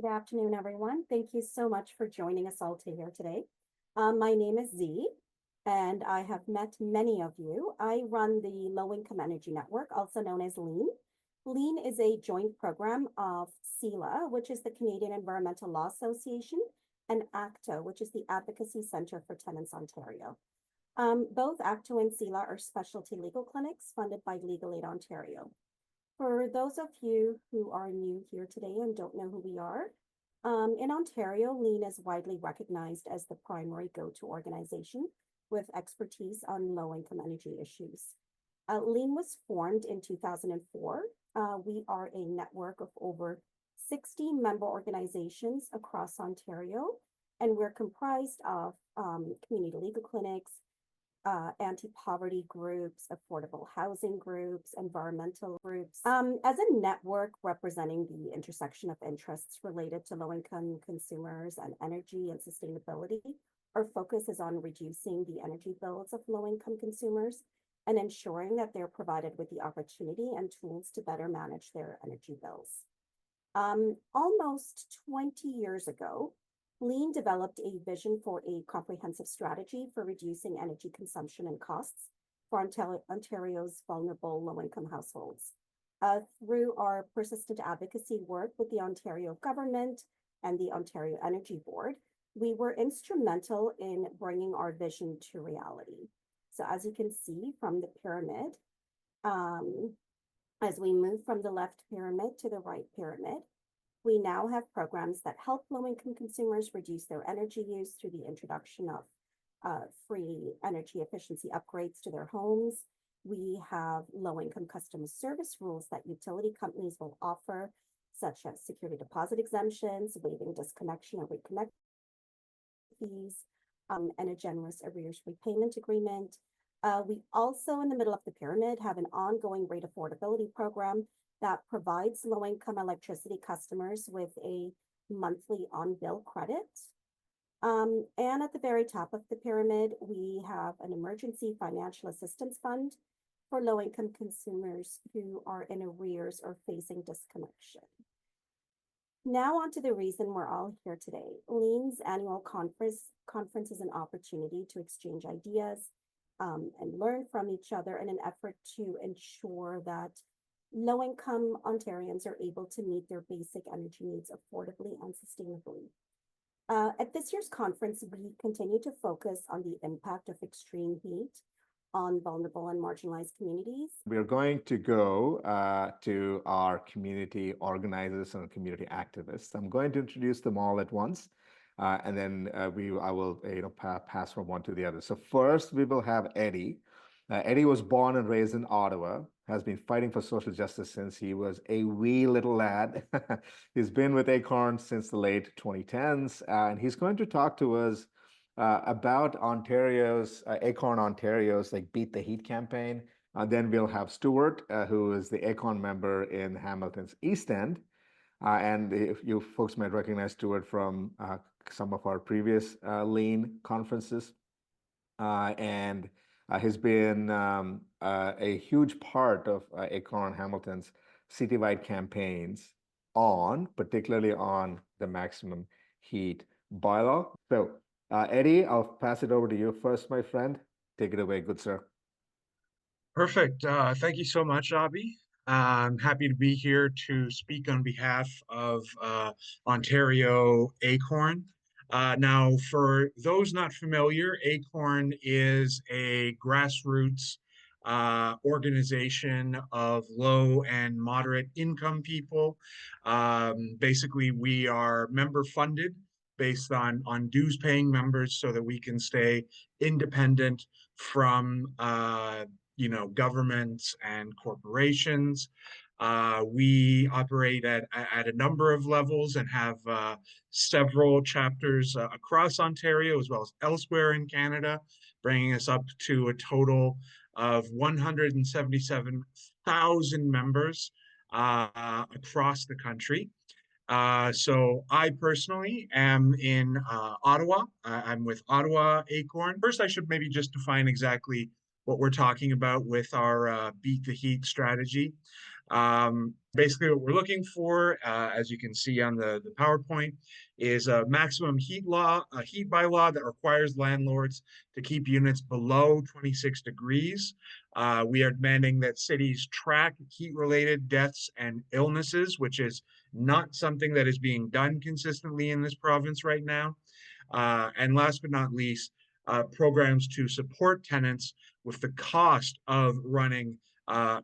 Good afternoon, everyone. Thank you so much for joining us all here today. My name is Z, and I have met many of you. I run the Low Income Energy Network, also known as LIEN. LIEN is a joint program of CELA, which is the Canadian Environmental Law Association, and ACTO, which is the Advocacy Centre for Tenants Ontario. Both ACTO and CELA are specialty legal clinics funded by Legal Aid Ontario. For those of you who are new here today and don't know who we are, in Ontario, LIEN is widely recognized as the primary go-to organization with expertise on low-income energy issues. LIEN was formed in 2004. We are a network of over 60 member organizations across Ontario, and we're comprised of community legal clinics, anti-poverty groups, affordable housing groups, environmental groups. As a network representing the intersection of interests related to low-income consumers and energy and sustainability, our focus is on reducing the energy bills of low-income consumers and ensuring that they're provided with the opportunity and tools to better manage their energy bills. Almost 20 years ago, LIEN developed a vision for a comprehensive strategy for reducing energy consumption and costs for Ontario's vulnerable low-income households. Through our persistent advocacy work with the Ontario government and the Ontario Energy Board, we were instrumental in bringing our vision to reality. So as you can see from the pyramid, as we move from the left pyramid to the right pyramid, we now have programs that help low-income consumers reduce their energy use through the introduction of free energy efficiency upgrades to their homes. We have low-income customer service rules that utility companies will offer, such as security deposit exemptions, waiving disconnection or reconnect fees, and a generous arrears repayment agreement. We also, in the middle of the pyramid, have an ongoing rate affordability program that provides low-income electricity customers with a monthly on-bill credit. And at the very top of the pyramid, we have an emergency financial assistance fund for low-income consumers who are in arrears or facing disconnection. Now on to the reason we're all here today. LIEN's annual conference is an opportunity to exchange ideas and learn from each other in an effort to ensure that low-income Ontarians are able to meet their basic energy needs affordably and sustainably. At this year's conference, we continue to focus on the impact of extreme heat on vulnerable and marginalized communities. We're going to go to our community organizers and community activists. I'm going to introduce them all at once, and then I will pass from one to the other. So first, we will have Eddie. Eddie was born and raised in Ottawa, has been fighting for social justice since he was a wee little lad. He's been with Acorn since the late 2010s, and he's going to talk to us about Acorn Ontario's Beat the Heat campaign. Then we'll have Stuart, who is the Acorn member in Hamilton's East End. And if you folks might recognize Stuart from some of our previous LIEN conferences. And has been a huge part of Acorn Hamilton's citywide campaigns particularly on the maximum heat bylaw. So Eddie, I'll pass it over to you first, my friend. Take it away, good sir. Perfect. Thank you so much, Abhi. I'm happy to be here to speak on behalf of Ontario Acorn. Now, for those not familiar, Acorn is a grassroots organization of low and moderate income people. Basically, we are member funded based on dues paying members so that we can stay independent from governments and corporations. We operate at a number of levels and have several chapters across Ontario as well as elsewhere in Canada, bringing us up to a total of 177,000 members across the country. So I personally am in Ottawa. I'm with Ottawa Acorn. First, I should maybe just define exactly what we're talking about with our Beat the Heat strategy. Basically, what we're looking for, as you can see on the PowerPoint, is a maximum heat bylaw that requires landlords to keep units below 26 degrees. We are demanding that cities track heat-related deaths and illnesses, which is not something that is being done consistently in this province right now. And last but not least, programs to support tenants with the cost of running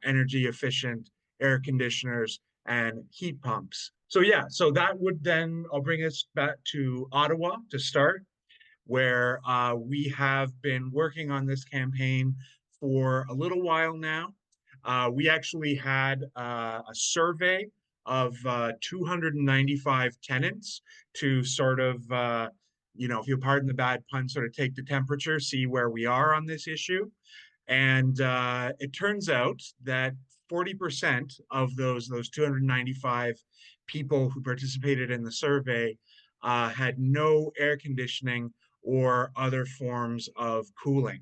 energy efficient air conditioners and heat pumps. So yeah, so that would then, I'll bring us back to Ottawa to start, where we have been working on this campaign for a little while now. We actually had a survey of 295 tenants to sort of, if you'll pardon the bad pun, sort of take the temperature, see where we are on this issue. And it turns out that 40% of those 295 people who participated in the survey had no air conditioning or other forms of cooling.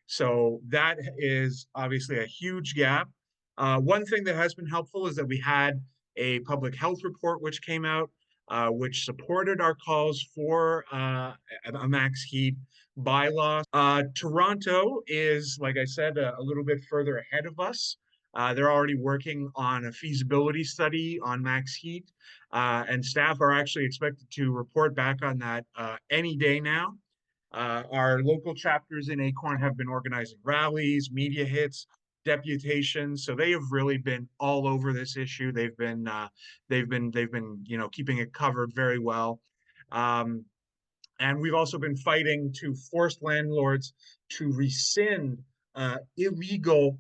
So that is obviously a huge gap. One thing that has been helpful is that we had a public health report which came out, which supported our calls for a max heat bylaw. Toronto is, like I said, a little bit further ahead of us. They're already working on a feasibility study on max heat, and staff are actually expected to report back on that any day now. Our local chapters in Acorn have been organizing rallies, media hits, deputations. So they have really been all over this issue. They've been keeping it covered very well. And we've also been fighting to force landlords to rescind illegal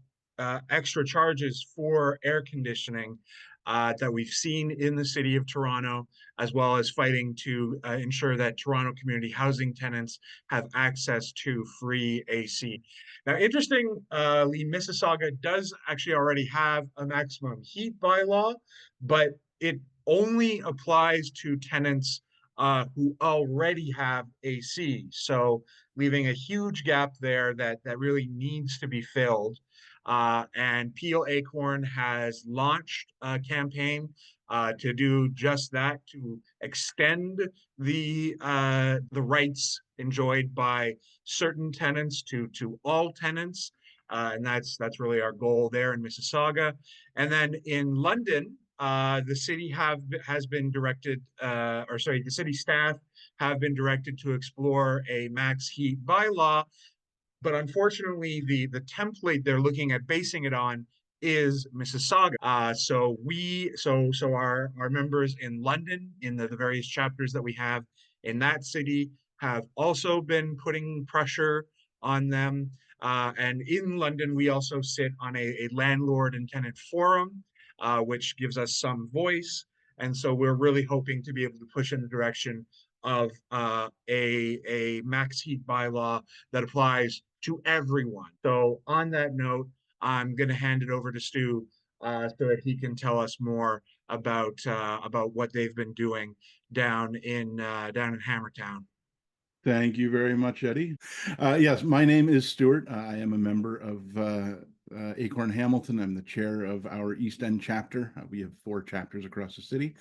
extra charges for air conditioning that we've seen in the city of Toronto, as well as fighting to ensure that Toronto community housing tenants have access to free AC. Now, interestingly, Mississauga does actually already have a maximum heat bylaw, but it only applies to tenants who already have AC. So leaving a huge gap there that really needs to be filled. And Peel Acorn has launched a campaign to do just that, to extend the rights enjoyed by certain tenants to all tenants. And that's really our goal there in Mississauga. And then in London, the city has been directed, the city staff have been directed to explore a max heat bylaw, but unfortunately, the template they're looking at basing it on is Mississauga. So our members in London, in the various chapters that we have in that city, have also been putting pressure on them. And in London, we also sit on a landlord and tenant forum, which gives us some voice. And so we're really hoping to be able to push in the direction of a max heat bylaw that applies to everyone. So on that note, I'm going to hand it over to Stu so that he can tell us more about what they've been doing down in Hammertown. Thank you very much, Eddie. Yes, my name is Stuart. I am a member of Acorn Hamilton. I'm the chair of our East End chapter. We have 4 chapters across the city.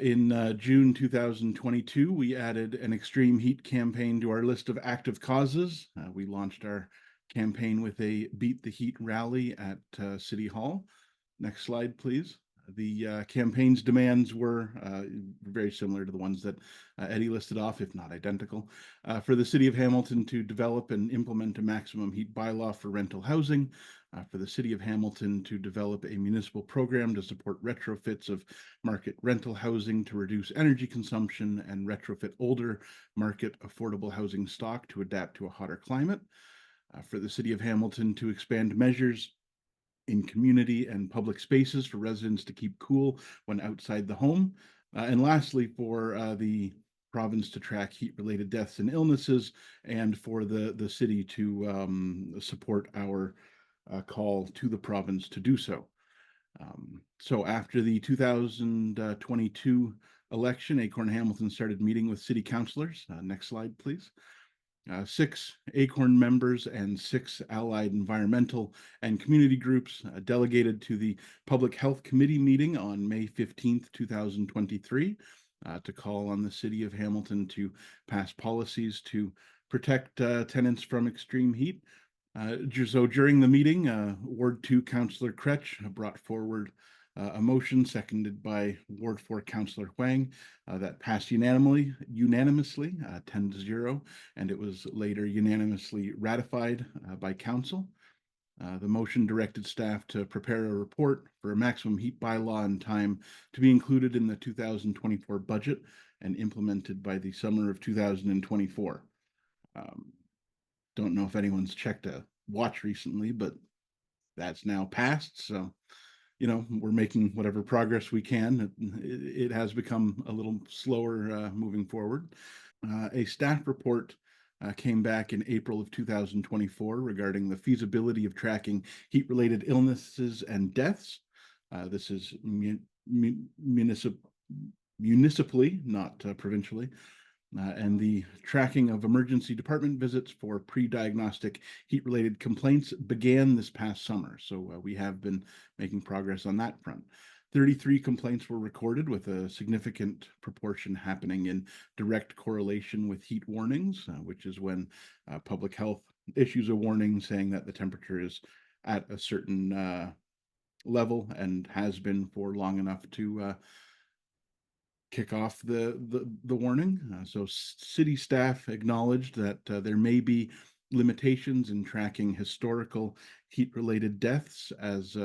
In June 2022, we added an extreme heat campaign to our list of active causes. We launched our campaign with a Beat the Heat rally at City Hall. Next slide, please. The campaign's demands were very similar to the ones that Eddie listed off, if not identical. For the City of Hamilton to develop and implement a maximum heat bylaw for rental housing, for the City of Hamilton to develop a municipal program to support retrofits of market rental housing to reduce energy consumption and retrofit older market affordable housing stock to adapt to a hotter climate. For the City of Hamilton to expand measures in community and public spaces for residents to keep cool when outside the home. And lastly, for the province to track heat-related deaths and illnesses, and for the city to support our call to the province to do so. So after the 2022 election, Acorn Hamilton started meeting with city councilors. Next slide, please. 6 ACORN members and 6 allied environmental and community groups delegated to the Public Health Committee meeting on May 15th, 2023, to call on the City of Hamilton to pass policies to protect tenants from extreme heat. So during the meeting, Ward 2 Councillor Kretsch brought forward a motion seconded by Ward 4 Councillor Huang that passed unanimously, 10-0, and it was later unanimously ratified by Council. The motion directed staff to prepare a report for a maximum heat bylaw in time to be included in the 2024 budget and implemented by the summer of 2024. Don't know if anyone's checked a watch recently, but that's now passed. So, we're making whatever progress we can. It has become a little slower moving forward. A staff report came back in April of 2024 regarding the feasibility of tracking heat-related illnesses and deaths. This is municipally, not provincially. And the tracking of emergency department visits for pre-diagnostic heat-related complaints began this past summer. So we have been making progress on that front. 33 complaints were recorded, with a significant proportion happening in direct correlation with heat warnings, which is when public health issues a warning saying that the temperature is at a certain level and has been for long enough to kick off the warning. So city staff acknowledged that there may be limitations in tracking historical heat-related deaths, as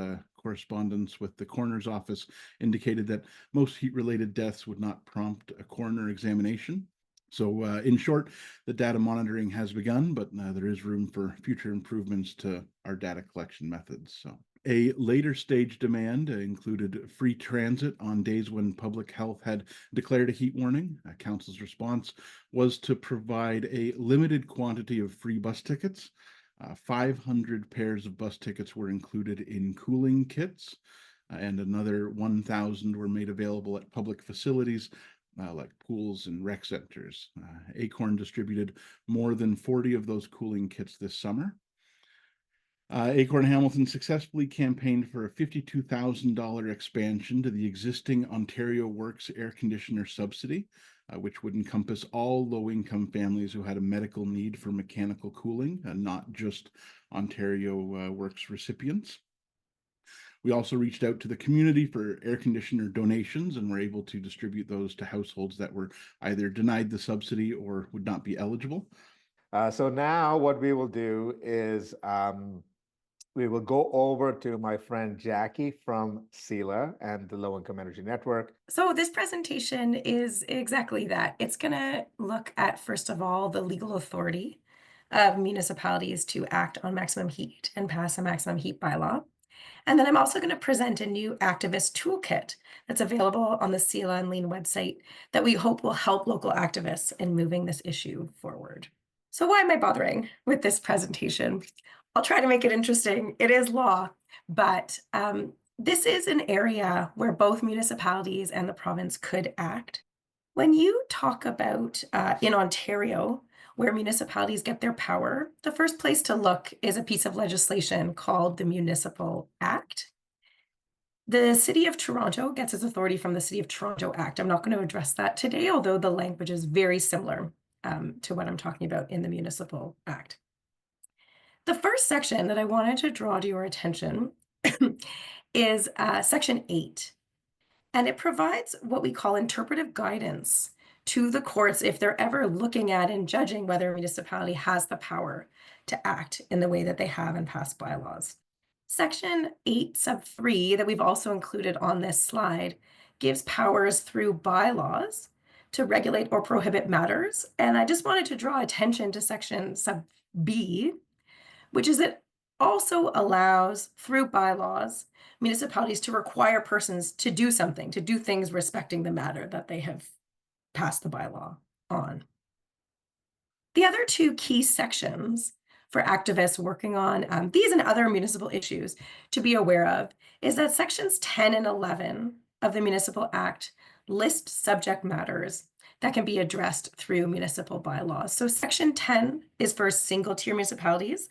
correspondence with the coroner's office indicated that most heat-related deaths would not prompt a coroner examination. So in short, the data monitoring has begun, but there is room for future improvements to our data collection methods. So a later stage demand included free transit on days when public health had declared a heat warning. Council's response was to provide a limited quantity of free bus tickets. 500 pairs of bus tickets were included in cooling kits, and another 1,000 were made available at public facilities like pools and rec centers. ACORN distributed more than 40 of those cooling kits this summer. ACORN Hamilton successfully campaigned for a $52,000 expansion to the existing Ontario Works air conditioner subsidy, which would encompass all low-income families who had a medical need for mechanical cooling, and not just Ontario Works recipients. We also reached out to the community for air conditioner donations and were able to distribute those to households that were either denied the subsidy or would not be eligible. So now what we will do is we will go over to my friend Jackie from CELA and the Low Income Energy Network. So this presentation is exactly that. It's going to look at, first of all, the legal authority of municipalities to act on maximum heat and pass a maximum heat bylaw. And then I'm also going to present a new activist toolkit that's available on the CELA and LIEN website that we hope will help local activists in moving this issue forward. So why am I bothering with this presentation? I'll try to make it interesting. It is law, but this is an area where both municipalities and the province could act. When you talk about in Ontario, where municipalities get their power, the first place to look is a piece of legislation called the Municipal Act. The City of Toronto gets its authority from the City of Toronto Act. I'm not going to address that today, although the language is very similar to what I'm talking about in the Municipal Act. The first section that I wanted to draw to your attention is Section 8, and it provides what we call interpretive guidance to the courts if they're ever looking at and judging whether a municipality has the power to act in the way that they have and pass bylaws. Section 8 sub 3 that we've also included on this slide gives powers through bylaws to regulate or prohibit matters. And I just wanted to draw attention to section sub B, which is it also allows through bylaws municipalities to require persons to do something, to do things respecting the matter that they have passed the bylaw on. The other two key sections for activists working on these and other municipal issues to be aware of is that sections 10 and 11 of the Municipal Act list subject matters that can be addressed through municipal bylaws. So Section 10 is for single tier municipalities,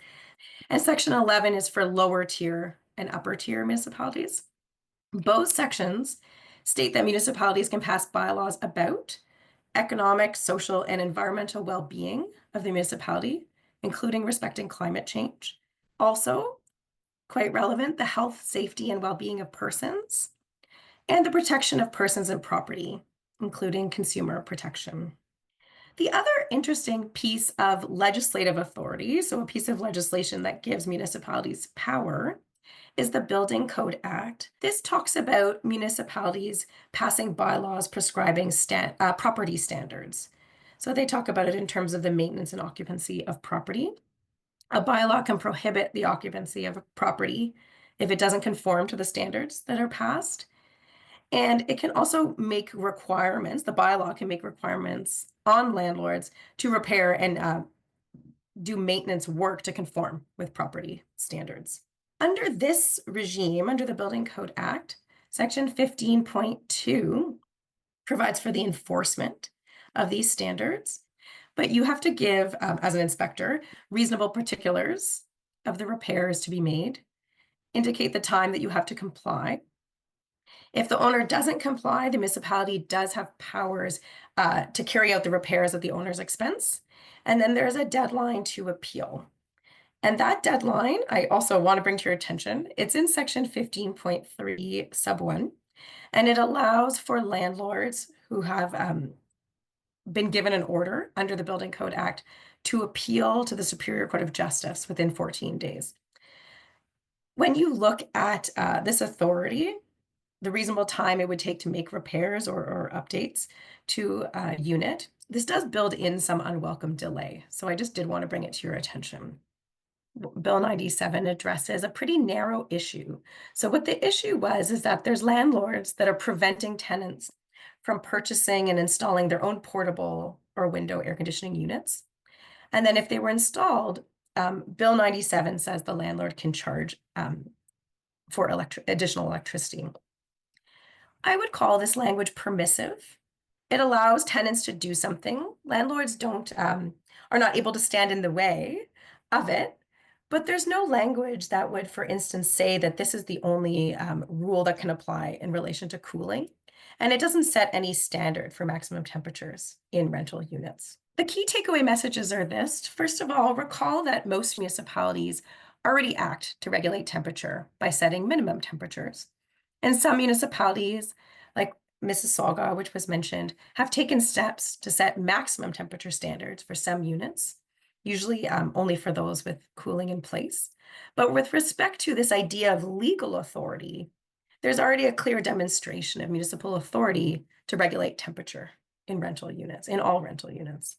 and Section 11 is for lower tier and upper tier municipalities. Both sections state that municipalities can pass bylaws about economic, social, and environmental well-being of the municipality, including respecting climate change. Also, quite relevant, the health, safety, and well-being of persons, and the protection of persons and property, including consumer protection. The other interesting piece of legislative authority, so a piece of legislation that gives municipalities power, is the Building Code Act. This talks about municipalities passing bylaws prescribing property standards. So they talk about it in terms of the maintenance and occupancy of property. A bylaw can prohibit the occupancy of a property if it doesn't conform to the standards that are passed. And it can also make requirements, the bylaw can make requirements on landlords to repair and do maintenance work to conform with property standards. Under this regime, under the Building Code Act, Section 15.2 provides for the enforcement of these standards, but you have to give, as an inspector, reasonable particulars of the repairs to be made, indicate the time that you have to comply. If the owner doesn't comply, the municipality does have powers to carry out the repairs at the owner's expense, and then there's a deadline to appeal. And that deadline, I also want to bring to your attention, it's in Section 15.3 sub 1, and it allows for landlords who have been given an order under the Building Code Act to appeal to the Superior Court of Justice within 14 days. When you look at this authority, the reasonable time it would take to make repairs or updates to a unit, this does build in some unwelcome delay. So I just did want to bring it to your attention. Bill 97 addresses a pretty narrow issue. So what the issue was is that there's landlords that are preventing tenants from purchasing and installing their own portable or window air conditioning units. And then if they were installed, Bill 97 says the landlord can charge for additional electricity. I would call this language permissive. It allows tenants to do something. Landlords are not able to stand in the way of it, but there's no language that would, for instance, say that this is the only rule that can apply in relation to cooling. And it doesn't set any standard for maximum temperatures in rental units. The key takeaway messages are this. First of all, recall that most municipalities already act to regulate temperature by setting minimum temperatures. And some municipalities, like Mississauga, which was mentioned, have taken steps to set maximum temperature standards for some units, usually only for those with cooling in place. But with respect to this idea of legal authority, there's already a clear demonstration of municipal authority to regulate temperature in rental units, in all rental units.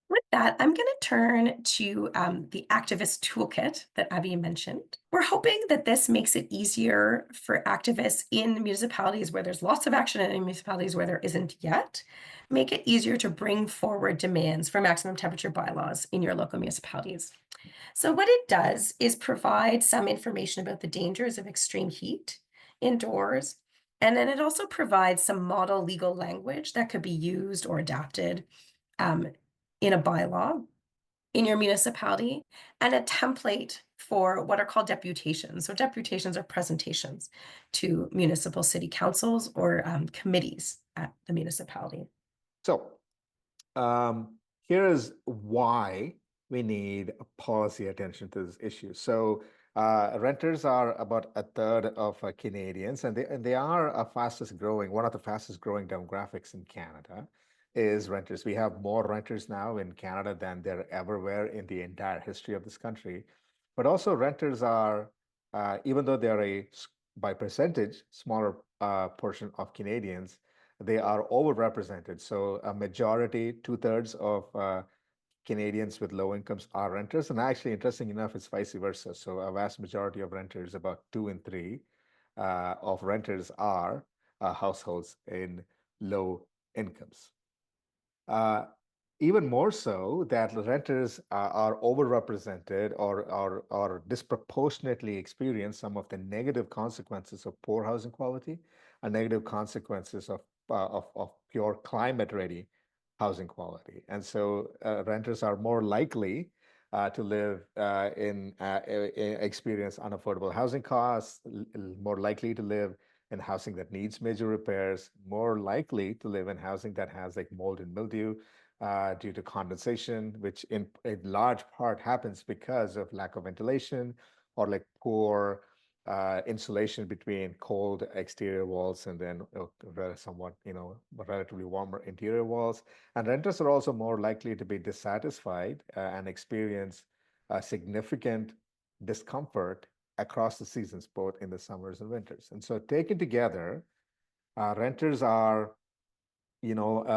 With that, I'm going to turn to the activist toolkit that Abby mentioned. We're hoping that this makes it easier for activists in municipalities where there's lots of action and in municipalities where there isn't yet, make it easier to bring forward demands for maximum temperature bylaws in your local municipalities. So what it does is provide some information about the dangers of extreme heat indoors, and then it also provides some model legal language that could be used or adapted in a bylaw in your municipality, and a template for what are called deputations. So deputations are presentations to municipal city councils or committees at the municipality. So here is why we need policy attention to this issue. So renters are about a third of Canadians, and they are one of the fastest growing demographics in Canada is renters. We have more renters now in Canada than there ever were in the entire history of this country. But also renters are, even though they are by percentage, smaller portion of Canadians, they are overrepresented. So a majority, 2/3 of Canadians with low incomes are renters. And actually, interesting enough, it's vice versa. So a vast majority of renters, about 2 in 3 of renters are households in low incomes. Even more so that renters are overrepresented or disproportionately experience some of the negative consequences of poor housing quality and negative consequences of of pure climate ready housing quality. And so renters are more likely to live experience unaffordable housing costs, more likely to live in housing that needs major repairs, more likely to live in housing that has like mold and mildew due to condensation, which in large part happens because of lack of ventilation or like poor insulation between cold exterior walls and then somewhat, relatively warmer interior walls. And renters are also more likely to be dissatisfied and experience significant discomfort across the seasons, both in the summers and winters. And so taken together, renters are,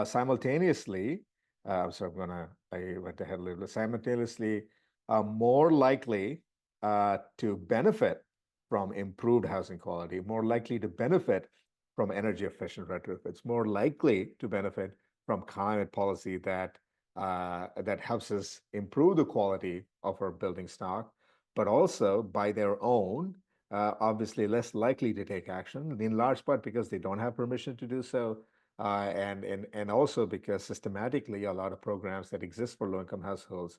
simultaneously, I went ahead a little bit, simultaneously more likely to benefit from improved housing quality, more likely to benefit from energy efficient retrofits, more likely to benefit from climate policy that helps us improve the quality of our building stock, but also by their own, obviously less likely to take action, in large part because they don't have permission to do so, and also because systematically a lot of programs that exist for low-income households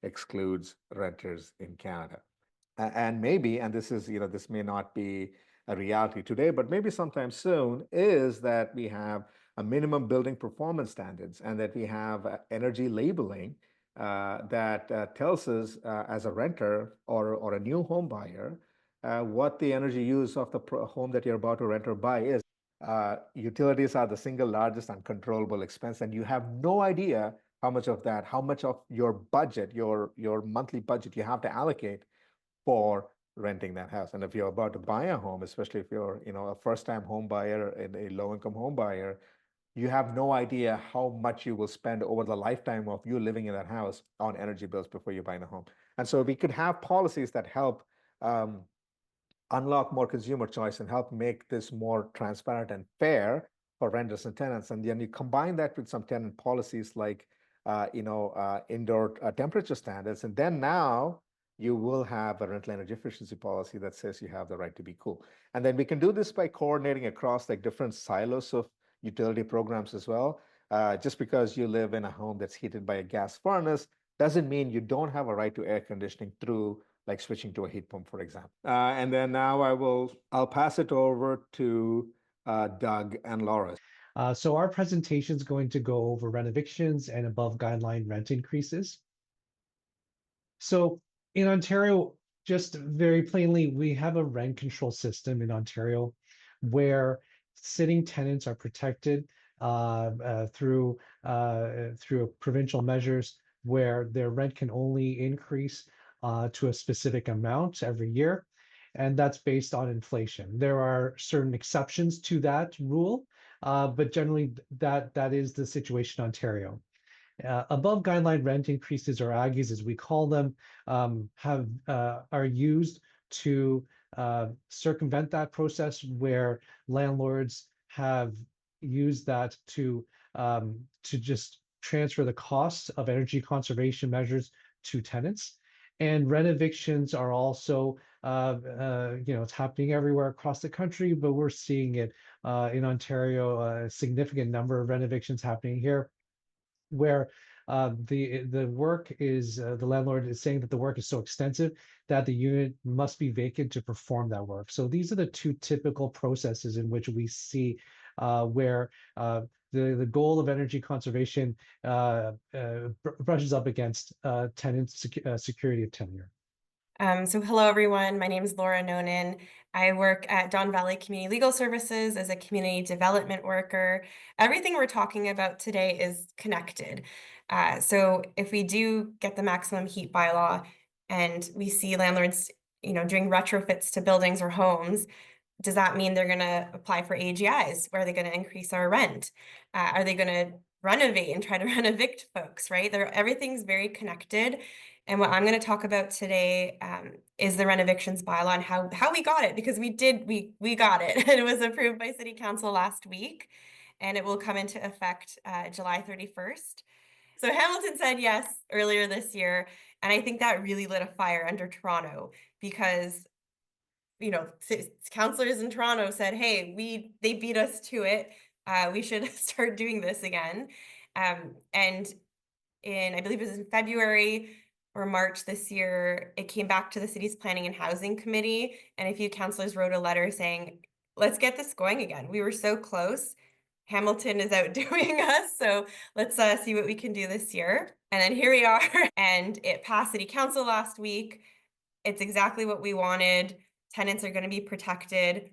excludes renters in Canada. And maybe, and this is, this may not be a reality today, but maybe sometime soon, is that we have a minimum building performance standards and that we have energy labeling that tells us as a renter or a new home buyer what the energy use of the home that you're about to rent or buy is. Utilities are the single largest uncontrollable expense, and you have no idea how much of your budget, your monthly budget, you have to allocate for renting that house. And if you're about to buy a home, especially if you're, a first-time home buyer and a low-income home buyer, you have no idea how much you will spend over the lifetime of you living in that house on energy bills before you buy a home. And so we could have policies that help unlock more consumer choice and help make this more transparent and fair for renters and tenants. And then you combine that with some tenant policies like, indoor temperature standards. And then now you will have a rental energy efficiency policy that says you have the right to be cool. And then we can do this by coordinating across like different silos of utility programs as well. Just because you live in a home that's heated by a gas furnace doesn't mean you don't have a right to air conditioning through like switching to a heat pump, for example. And then now I'll pass it over to Doug and Laura. So our presentation is going to go over renovictions and above guideline rent increases. So in Ontario, just very plainly, we have a rent control system in Ontario where sitting tenants are protected through provincial measures where their rent can only increase to a specific amount every year. And that's based on inflation. There are certain exceptions to that rule, but generally that is the situation in Ontario. Above guideline rent increases, or AGIs as we call them, are used to circumvent that process where landlords have used that to just transfer the costs of energy conservation measures to tenants. And renovictions are also, it's happening everywhere across the country, but we're seeing it in Ontario, a significant number of renovictions happening here, where the work is, the landlord is saying that the work is so extensive that the unit must be vacant to perform that work. So these are the two typical processes in which we see where the goal of energy conservation brushes up against tenant security of tenure. So hello, everyone. My name is Laura Nonan. I work at Don Valley Community Legal Services as a community development worker. Everything we're talking about today is connected. So if we do get the maximum heat bylaw and we see landlords, doing retrofits to buildings or homes, does that mean they're going to apply for AGIs? Where are they going to increase our rent? Are they going to renovate and try to renovict folks, right? Everything's very connected. And what I'm going to talk about today is the renovictions bylaw and how we got it, because we got it. It was approved by City Council last week, and it will come into effect July 31st. So Hamilton said yes earlier this year, and I think that really lit a fire under Toronto because, councillors in Toronto said, hey, they beat us to it. We should start doing this again. And I believe it was in February or March this year, it came back to the city's planning and housing committee, and a few councillors wrote a letter saying, let's get this going again. We were so close. Hamilton is outdoing us, so let's see what we can do this year. And then here we are, and it passed city council last week. It's exactly what we wanted. Tenants are going to be protected.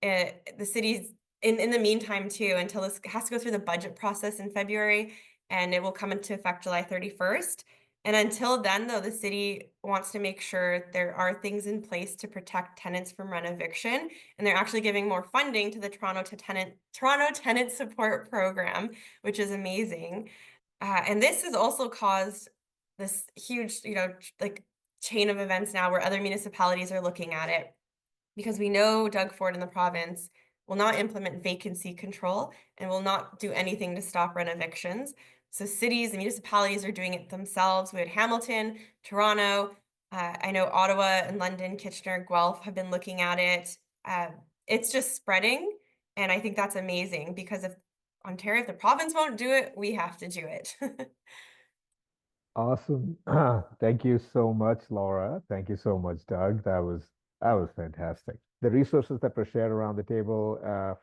The city's in the meantime too, until this has to go through the budget process in February, and it will come into effect July 31st. And until then, though, the city wants to make sure there are things in place to protect tenants from renoviction, and they're actually giving more funding to the Toronto Tenant Support Program, which is amazing. And this has also caused this huge, like chain of events now where other municipalities are looking at it, because we know Doug Ford in the province will not implement vacancy control and will not do anything to stop renovictions. So cities and municipalities are doing it themselves. We had Hamilton, Toronto, I know Ottawa and London, Kitchener, Guelph have been looking at it. It's just spreading, and I think that's amazing, because if the province won't do it, we have to do it. Awesome. Thank you so much, Laura. Thank you so much, Doug. That was fantastic. The resources that were shared around the table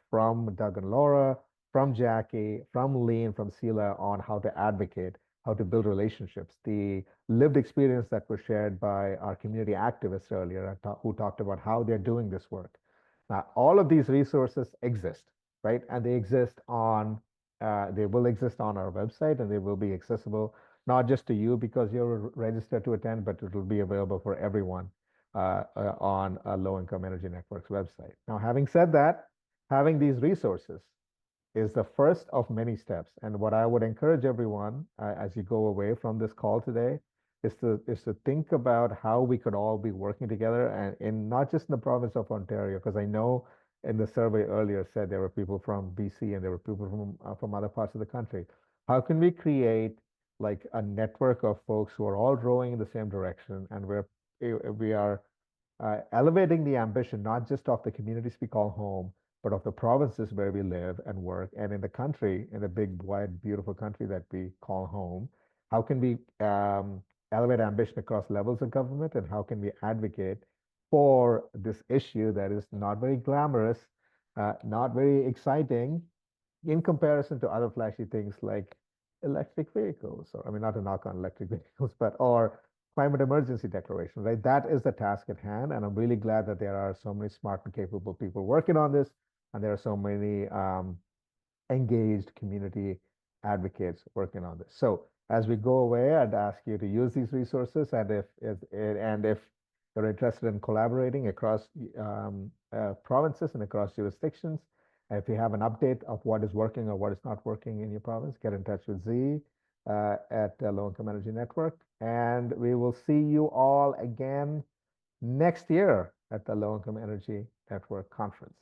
from Doug and Laura, from Jackie, from LIEN, from Sila on how to advocate, how to build relationships, the lived experience that was shared by our community activists earlier who talked about how they're doing this work. Now, all of these resources exist, right? And they will exist on our website, and they will be accessible not just to you because you're registered to attend, but it will be available for everyone on Low Income Energy Network's website. Now, having said that, having these resources is the first of many steps. And what I would encourage everyone as you go away from this call today is to think about how we could all be working together, and in not just in the province of Ontario, because I know in the survey earlier said there were people from BC and there were people from other parts of the country. How can we create like a network of folks who are all rowing in the same direction, and we are elevating the ambition not just of the communities we call home, but of the provinces where we live and work, and in the country, in the big, wide, beautiful country that we call home. How can we elevate ambition across levels of government, and how can we advocate for this issue that is not very glamorous, not very exciting in comparison to other flashy things like electric vehicles, or I mean, not to knock on electric vehicles, or climate emergency declaration, right? That is the task at hand, and I'm really glad that there are so many smart and capable people working on this, and there are so many engaged community advocates working on this. So as we go away, I'd ask you to use these resources, and if you're interested in collaborating across provinces and across jurisdictions, if you have an update of what is working or what is not working in your province, get in touch with Z at Low Income Energy Network. And we will see you all again next year at the Low Income Energy Network Conference.